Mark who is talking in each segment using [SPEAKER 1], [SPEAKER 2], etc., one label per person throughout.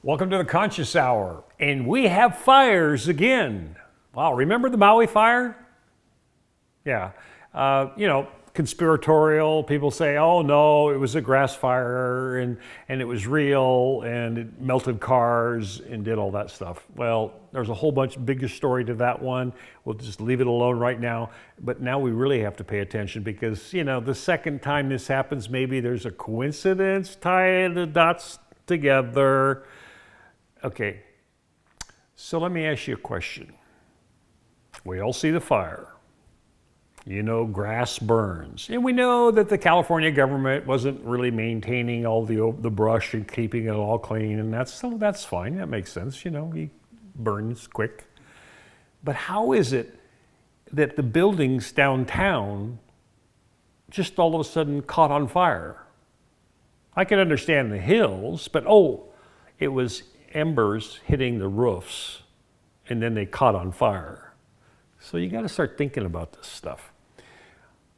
[SPEAKER 1] Welcome to the Conscious Hour, and we have fires again. Wow, remember the Maui fire? Yeah, conspiratorial. People say, oh no, it was a grass fire and it was real and it melted cars and did all that stuff. Well, there's a whole bunch bigger story to that one. We'll just leave it alone right now. But now we really have to pay attention because, the second time this happens, maybe there's a coincidence, tie the dots together. Okay, so let me ask you a question. We all see the fire. Grass burns. And we know that the California government wasn't really maintaining all the brush and keeping it all clean, and that's fine. That makes sense. It burns quick. But how is it that the buildings downtown just all of a sudden caught on fire? I can understand the hills, but it was embers hitting the roofs, and then they caught on fire. So you got to start thinking about this stuff.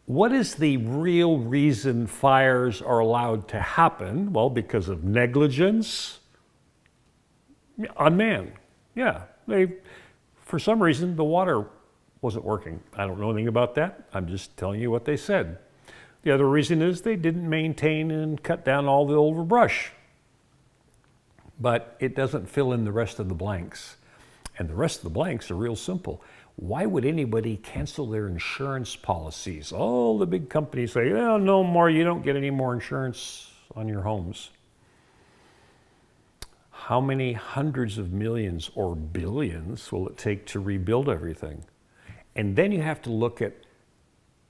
[SPEAKER 1] What is the real reason fires are allowed to happen? Well, because of negligence on man. Yeah, for some reason, the water wasn't working. I don't know anything about that. I'm just telling you what they said. The other reason is they didn't maintain and cut down all the overbrush. But it doesn't fill in the rest of the blanks. And the rest of the blanks are real simple. Why would anybody cancel their insurance policies? All the big companies say, oh, no more, you don't get any more insurance on your homes. How many hundreds of millions or billions will it take to rebuild everything? And then you have to look at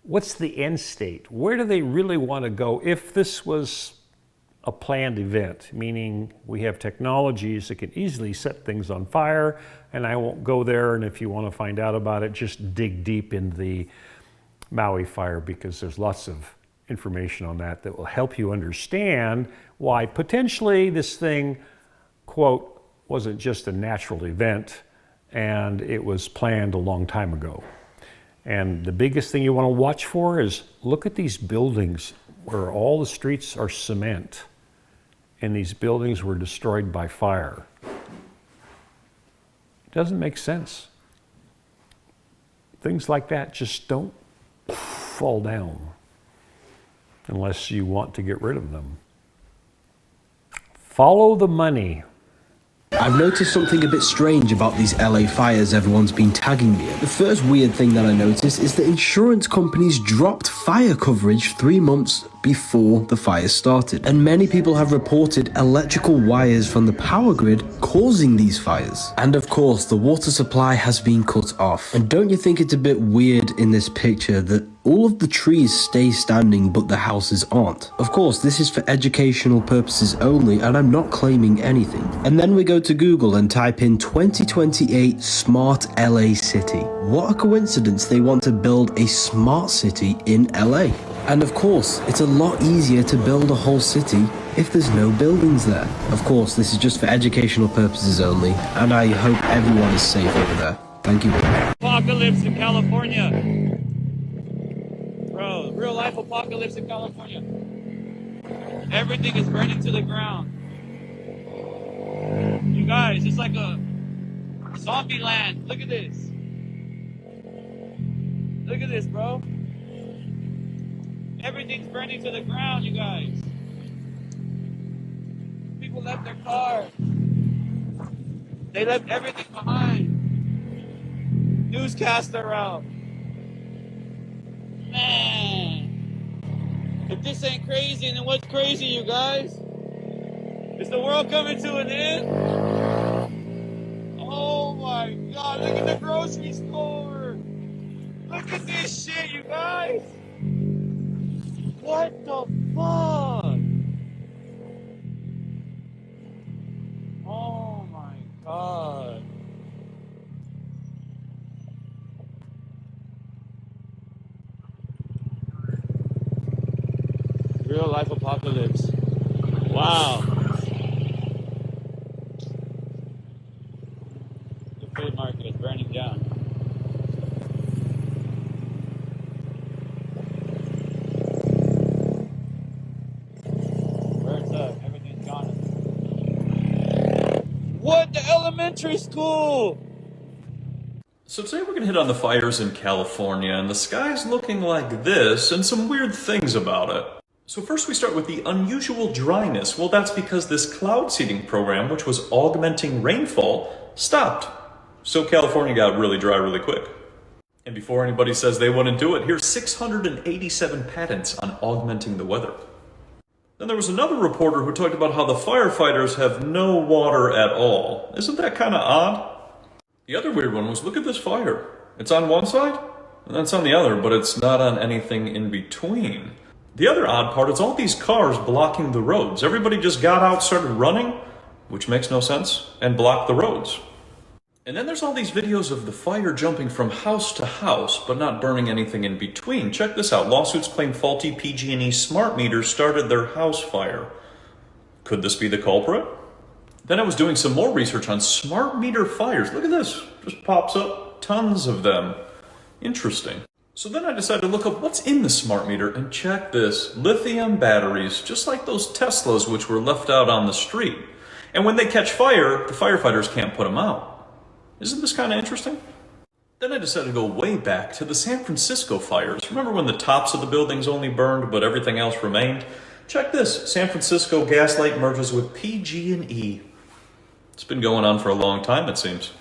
[SPEAKER 1] what's the end state? Where do they really want to go if this was a planned event, meaning we have technologies that can easily set things on fire, and I won't go there, and if you want to find out about it, just dig deep in the Maui fire because there's lots of information on that will help you understand why potentially this thing, quote, wasn't just a natural event and it was planned a long time ago. And the biggest thing you want to watch for is look at these buildings where all the streets are cement and these buildings were destroyed by fire. It doesn't make sense. Things like that just don't fall down unless you want to get rid of them. Follow the money.
[SPEAKER 2] I've noticed something a bit strange about these LA fires everyone's been tagging me in. The first weird thing that I noticed is that insurance companies dropped fire coverage 3 months before the fire started. And many people have reported electrical wires from the power grid causing these fires. And of course, the water supply has been cut off. And don't you think it's a bit weird in this picture that all of the trees stay standing but the houses aren't? Of course, this is for educational purposes only and I'm not claiming anything. And then we go to Google and type in 2028 Smart LA City. What a coincidence they want to build a smart city in LA. And of course, it's a lot easier to build a whole city if there's no buildings there. Of course, this is just for educational purposes only, and I hope everyone is safe over there. Thank you.
[SPEAKER 3] Apocalypse in California. Bro, real life apocalypse in California. Everything is burning to the ground. You guys, it's like a zombie land. Look at this. Look at this, bro. Everything's burning to the ground, you guys. People left their cars. They left everything behind. Newscaster out. Man. If this ain't crazy, then what's crazy, you guys? Is the world coming to an end? Oh my God, look at the grocery store. Look at this shit, you guys. What the fuck? Oh my God. Real life apocalypse. Wow. The food market is burning down. Everything's gone. What? The elementary school?
[SPEAKER 4] So today we're going to hit on the fires in California, and the sky's looking like this, and some weird things about it. So first we start with the unusual dryness. Well, that's because this cloud seeding program, which was augmenting rainfall, stopped. So California got really dry really quick. And before anybody says they wouldn't do it, here's 687 patents on augmenting the weather. Then there was another reporter who talked about how the firefighters have no water at all. Isn't that kind of odd? The other weird one was, look at this fire. It's on one side, and then it's on the other, but it's not on anything in between. The other odd part is all these cars blocking the roads. Everybody just got out, started running, which makes no sense, and blocked the roads. And then there's all these videos of the fire jumping from house to house, but not burning anything in between. Check this out. Lawsuits claim faulty PG&E smart meters started their house fire. Could this be the culprit? Then I was doing some more research on smart meter fires. Look at this. Just pops up. Tons of them. Interesting. So then I decided to look up what's in the smart meter, and check this. Lithium batteries, just like those Teslas which were left out on the street. And when they catch fire, the firefighters can't put them out. Isn't this kind of interesting? Then I decided to go way back to the San Francisco fires. Remember when the tops of the buildings only burned, but everything else remained? Check this. San Francisco gas light merges with PG&E. It's been going on for a long time, it seems.